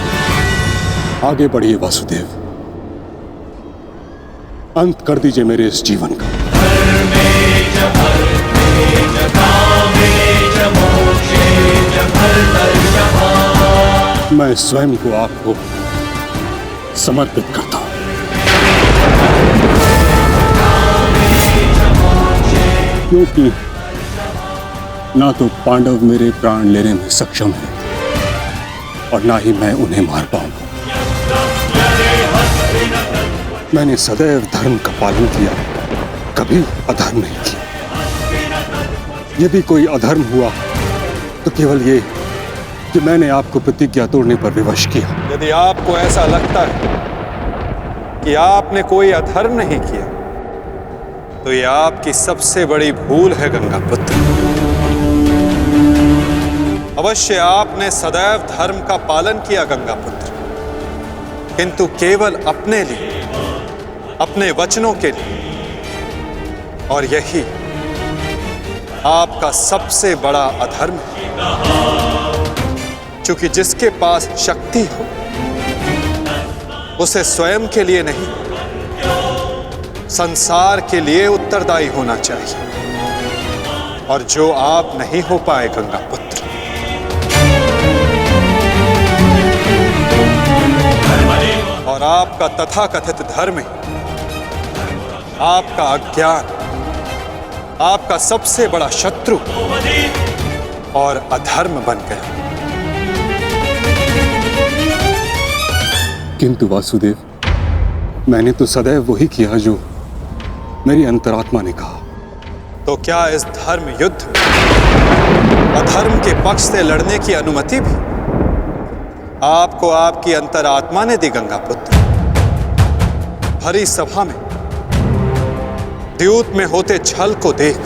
आगे बढ़िए वासुदेव। अंत कर दीजिए मेरे इस जीवन का। मैं स्वयं को आपको समर्पित करता हूं। क्योंकि ना तो पांडव मेरे प्राण लेने में सक्षम है और ना ही मैं उन्हें मार पाऊंगा। मैंने सदैव धर्म का पालन किया, कभी अधर्म नहीं किया। यदि कोई अधर्म हुआ तो केवल ये कि मैंने आपको प्रतिज्ञा तोड़ने पर विवश किया। यदि आपको ऐसा लगता है कि आपने कोई अधर्म नहीं किया तो यह आपकी सबसे बड़ी भूल है गंगा पुत्र। अवश्य आपने सदैव धर्म का पालन किया गंगा पुत्र, किंतु केवल अपने लिए, अपने वचनों के लिए, और यही आपका सबसे बड़ा अधर्म है। क्योंकि जिसके पास शक्ति हो उसे स्वयं के लिए नहीं, संसार के लिए उत्तरदायी होना चाहिए, और जो आप नहीं हो पाए गंगा पुत्र। और आपका तथाकथित धर्म ही आपका अज्ञान, आपका सबसे बड़ा शत्रु और अधर्म बन गया। किंतु वासुदेव, मैंने तो सदैव वही किया जो मेरी अंतरात्मा ने कहा। तो क्या इस धर्म युद्ध में अधर्म के पक्ष से लड़ने की अनुमति भी आपको आपकी अंतरात्मा ने दी गंगा पुत्र? भरी सभा में द्यूत में होते छल को देख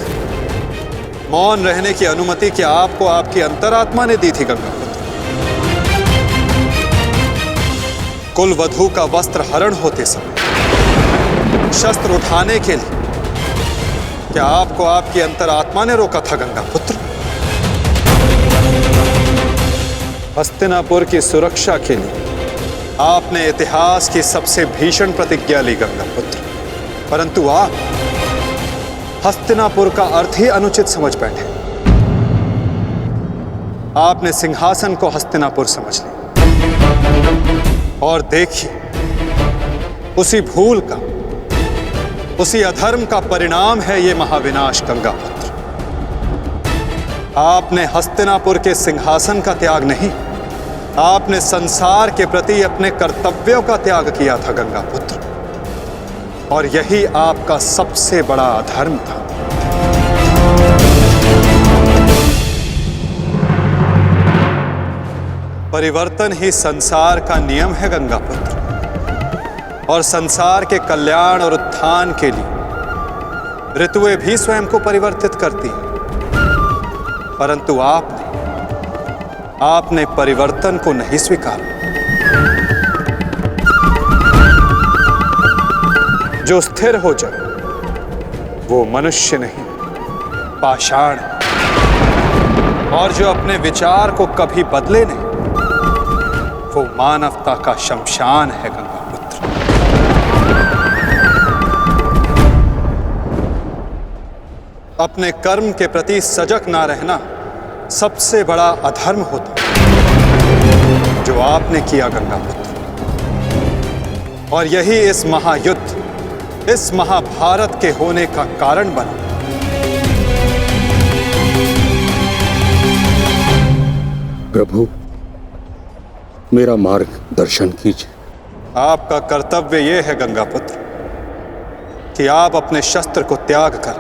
मौन रहने की अनुमति क्या आपको आपकी अंतरात्मा ने दी थी गंगा पुत्र? कुल वधू का वस्त्र हरण होते समय शस्त्र उठाने के लिए क्या आपको आपकी अंतरात्मा ने रोका था गंगा पुत्र? हस्तिनापुर की सुरक्षा के लिए आपने इतिहास की सबसे भीषण प्रतिज्ञा ली गंगा पुत्र, परंतु आप हस्तिनापुर का अर्थ ही अनुचित समझ बैठे। आपने सिंहासन को हस्तिनापुर समझ लिया। और देखिए, उसी भूल का, उसी अधर्म का परिणाम है ये महाविनाश गंगापुत्र। आपने हस्तिनापुर के सिंहासन का त्याग नहीं, आपने संसार के प्रति अपने कर्तव्यों का त्याग किया था गंगापुत्र, और यही आपका सबसे बड़ा अधर्म था। परिवर्तन ही संसार का नियम है गंगापुत्र, और संसार के कल्याण और उत्थान के लिए ऋतुएं भी स्वयं को परिवर्तित करती हैं। परंतु आपने परिवर्तन को नहीं स्वीकारा। जो स्थिर हो जाए वो मनुष्य नहीं, पाषाण है, और जो अपने विचार को कभी बदले नहीं वो मानवता का शमशान है गंगापुत्र। अपने कर्म के प्रति सजग ना रहना सबसे बड़ा अधर्म होता है जो आपने किया गंगापुत्र, और यही इस महायुद्ध, इस महाभारत के होने का कारण बना। प्रभु, मेरा मार्ग दर्शन कीजिए। आपका कर्तव्य यह है गंगापुत्र कि आप अपने शस्त्र को त्याग कर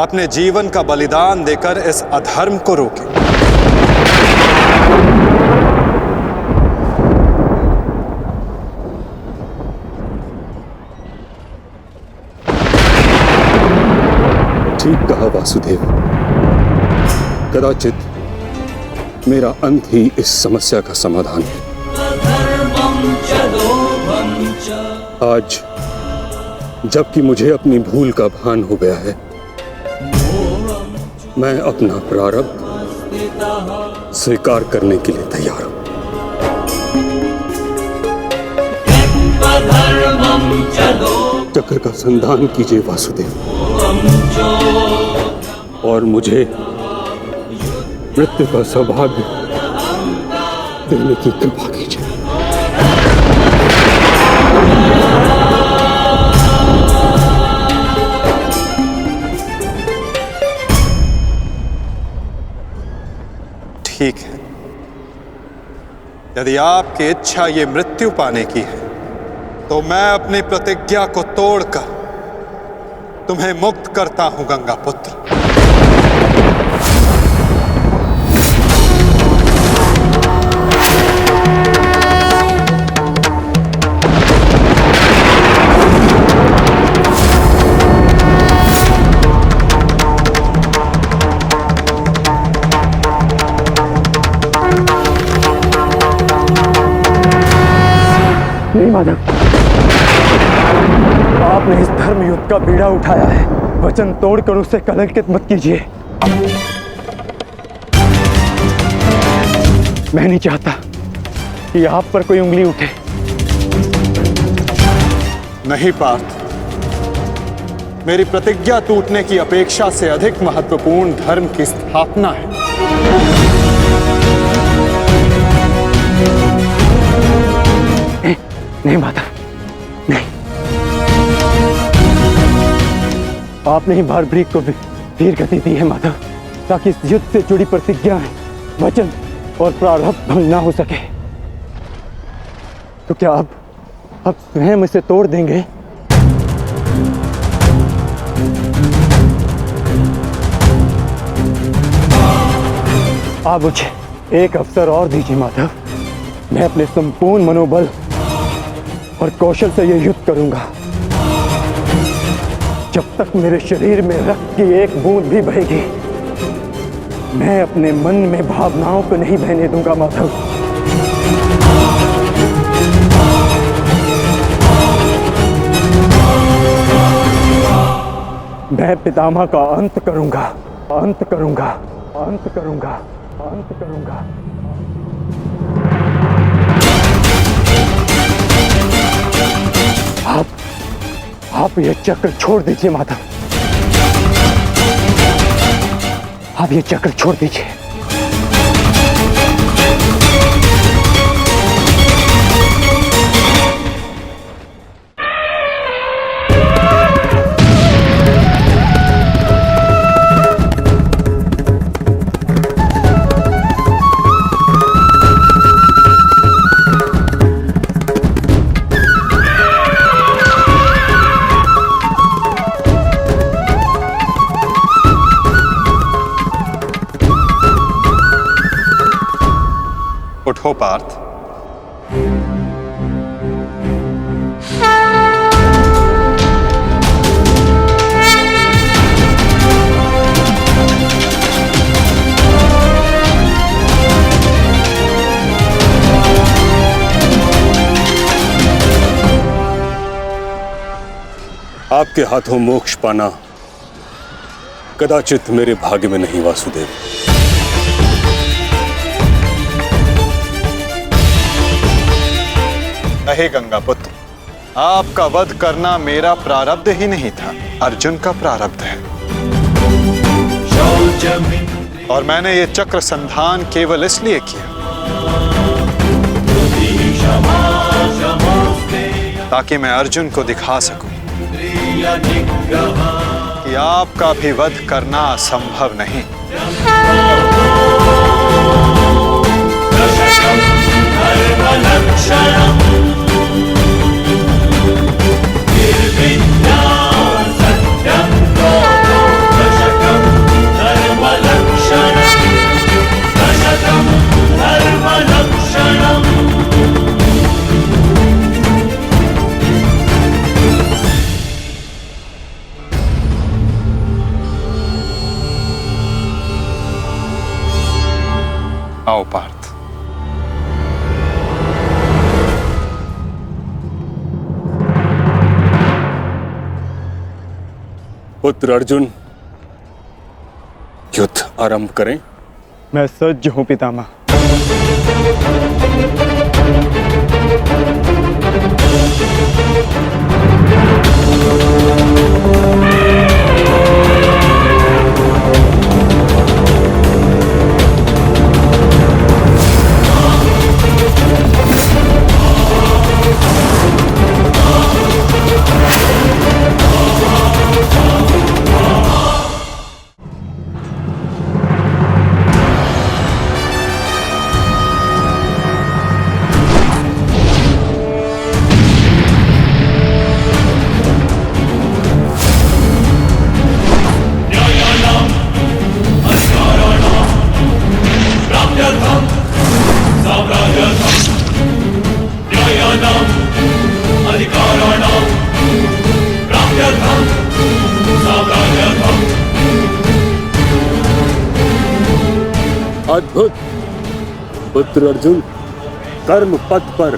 अपने जीवन का बलिदान देकर इस अधर्म को रोकें। ठीक कहा वासुदेव। कदाचित मेरा अंत ही इस समस्या का समाधान है। आज जबकि मुझे अपनी भूल का भान हो गया है, मैं अपना प्रारब्ध स्वीकार करने के लिए तैयार हूं। चक्र का संधान कीजिए वासुदेव, और मुझे मृत्यु का सौभाग्य देने की कृपा कीजिए। ठीक है, यदि आपकी इच्छा ये मृत्यु पाने की है तो मैं अपनी प्रतिज्ञा को तोड़कर तुम्हें मुक्त करता हूं गंगापुत्र। नहीं माधव, आपने इस धर्म युद्ध का बीड़ा उठाया है, वचन तोड़कर उसे कलंकित मत कीजिए। मैं नहीं चाहता कि आप पर कोई उंगली उठे। नहीं पार्थ, मेरी प्रतिज्ञा टूटने की अपेक्षा से अधिक महत्वपूर्ण धर्म की स्थापना है। नहीं माता, नहीं। आपने ही भारभृग को वीर गति दी है माता, ताकि इस युद्ध से जुड़ी प्रतिज्ञाएं, वचन और प्रारब्ध भंग ना हो सके। तो क्या आप स्वयं इसे तोड़ देंगे? आप मुझे एक अवसर और दीजिए माधव, मैं अपने संपूर्ण मनोबल और कौशल से यह युद्ध करूंगा। जब तक मेरे शरीर में रक्त की एक बूंद भी बहेगी, मैं अपने मन में भावनाओं को नहीं बहने दूंगा माधव। मैं पितामह का अंत करूंगा, अंत करूंगा, अंत करूंगा, अंत करूंगा। आप ये चक्र छोड़ दीजिए माधव, आप ये चक्र छोड़ दीजिए। उठो पार्थ। आपके हाथों मोक्ष पाना कदाचित मेरे भाग्य में नहीं वासुदेव। नहीं गंगा पुत्र, आपका वध करना मेरा प्रारब्ध ही नहीं था, अर्जुन का प्रारब्ध है। और मैंने ये चक्र संधान केवल इसलिए किया ताकि मैं अर्जुन को दिखा सकूं कि आपका भी वध करना असंभव नहीं। आओ पार्थ। पुत्र अर्जुन, युद्ध आरंभ करें? मैं सज्ज हूं पितामह। अद्भुत पुत्र अर्जुन, कर्म पथ पर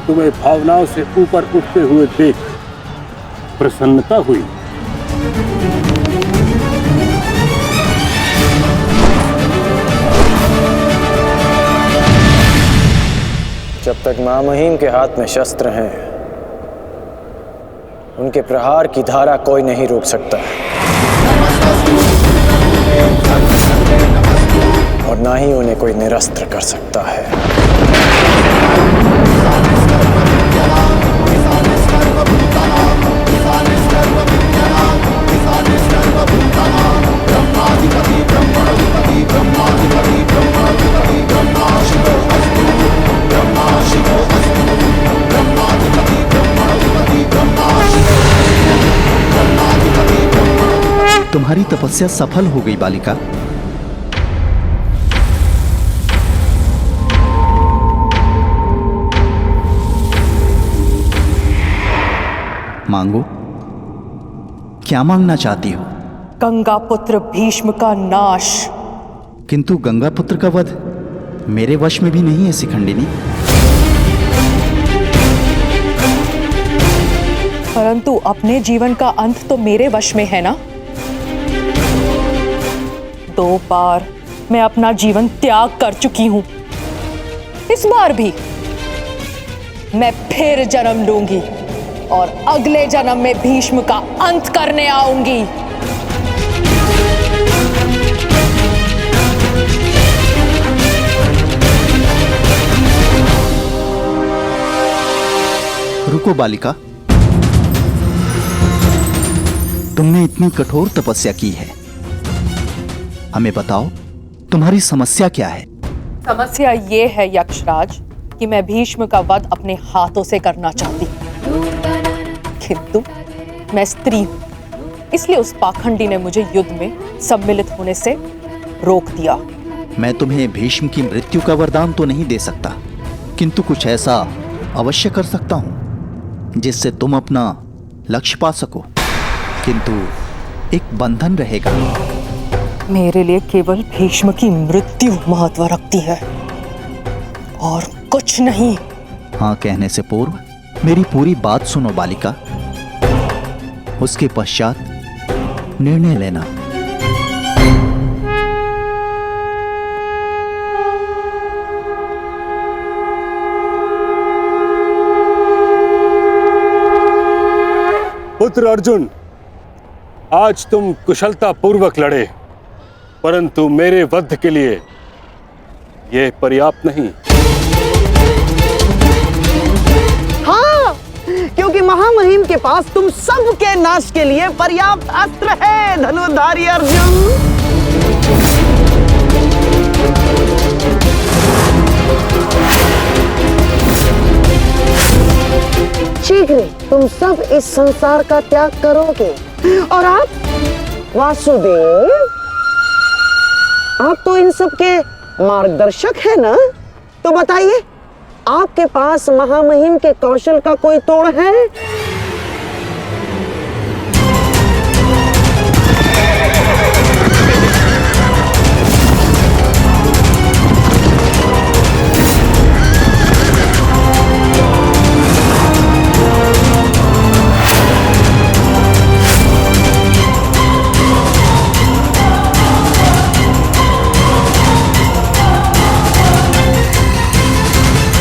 तुम्हें भावनाओं से ऊपर उठते हुए देख प्रसन्नता हुई। जब तक महामहिम के हाथ में शस्त्र हैं, उनके प्रहार की धारा कोई नहीं रोक सकता और ना ही उन्हें कोई निरस्त्र कर सकता है। तुम्हारी तपस्या सफल हो गई बालिका। मांगो, क्या मांगना चाहती हो? गंगा पुत्र भीष्म का नाश। किंतु गंगा पुत्र का वध मेरे वश में भी नहीं है शिखंडिनी। परंतु अपने जीवन का अंत तो मेरे वश में है ना। 2 बार मैं अपना जीवन त्याग कर चुकी हूं। इस बार भी मैं फिर जन्म लूंगी और अगले जन्म में भीष्म का अंत करने आऊंगी। रुको बालिका, तुमने इतनी कठोर तपस्या की है, हमें बताओ तुम्हारी समस्या क्या है? समस्या ये है यक्षराज कि मैं भीष्म का वध अपने हाथों से करना चाहती हूँ, किंतु मैं स्त्री हूं, इसलिए उस पाखंडी ने मुझे युद्ध में सम्मिलित होने से रोक दिया। मैं तुम्हें भीष्म की मृत्यु का वरदान तो नहीं दे सकता, किंतु कुछ ऐसा अवश्य कर सकता हूं जिससे तुम अपना लक्ष्य पा सको। किंतु एक बंधन रहेगा। मेरे लिए केवल भीष्म की मृत्यु महत्व रखती है और कुछ नहीं। हाँ कहने से पूर्व मेरी पूरी बात सुनो बालिका, उसके पश्चात निर्णय लेना। पुत्र अर्जुन, आज तुम कुशलता पूर्वक लड़े, परंतु मेरे वध के लिए यह पर्याप्त नहीं। हाँ, क्योंकि महामहिम के पास तुम सबके नाश के लिए पर्याप्त अस्त्र है धनुर्धारी अर्जुन। शीघ्र तुम सब इस संसार का त्याग करोगे और आप वासुदेव, आप तो इन सब के मार्गदर्शक है ना, तो बताइए आपके पास महामहिम के कौशल का कोई तोड़ है